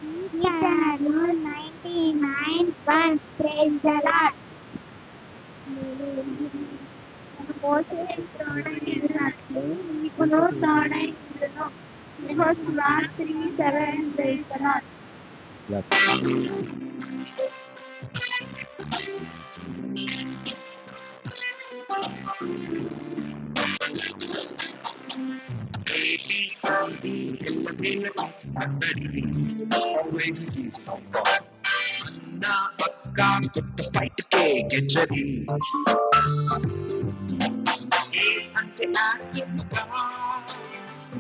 గీతాలు 99 1 praise the lord. మోషే తోడైనట్లు నీకును తోడైండును. యెహోషువ 3:7 praise the lord. Always Jesus on God. Anna Akka got the fight to get ready. A ante acting God,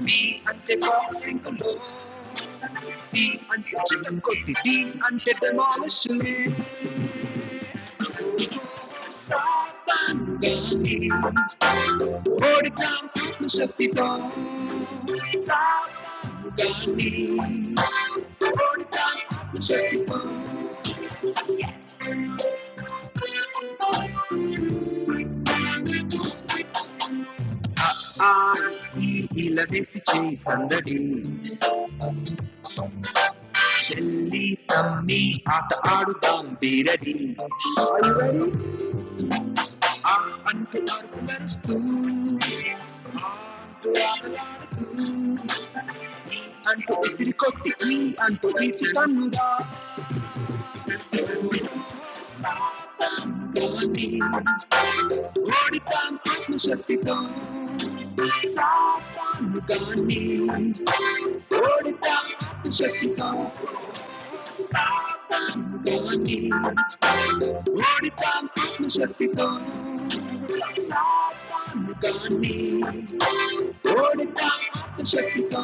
B ante boxing low, C ante chicken kotti, D ante demolition. Satangani, ఓడితాం ఆత్మశక్తితో. సాతానుగాని ఓడితాం ఆత్మశక్తితో. Yes. ఇలా వేసి చేయి సందడి, చెల్లి తమ్మి ఆట ఆడుదాం బీరడి. ఆ అంటే అరుపు నడుస్తూ, అంటూ ఆటలాడుతూ, ఈ అంటూ విసిరి కొట్టి, ఈ అంటూ ఈడ్చి తన్నురా. సాతానుగాని ఓడితాం ఆత్మశక్తితో. సాతానుగాని ఓడితాం ఆత్మశక్తితో. సాతానుగాని ఓడితాం ఆత్మశక్తితో. సాతానుగాని ఓడితాం ఆత్మశక్తితో.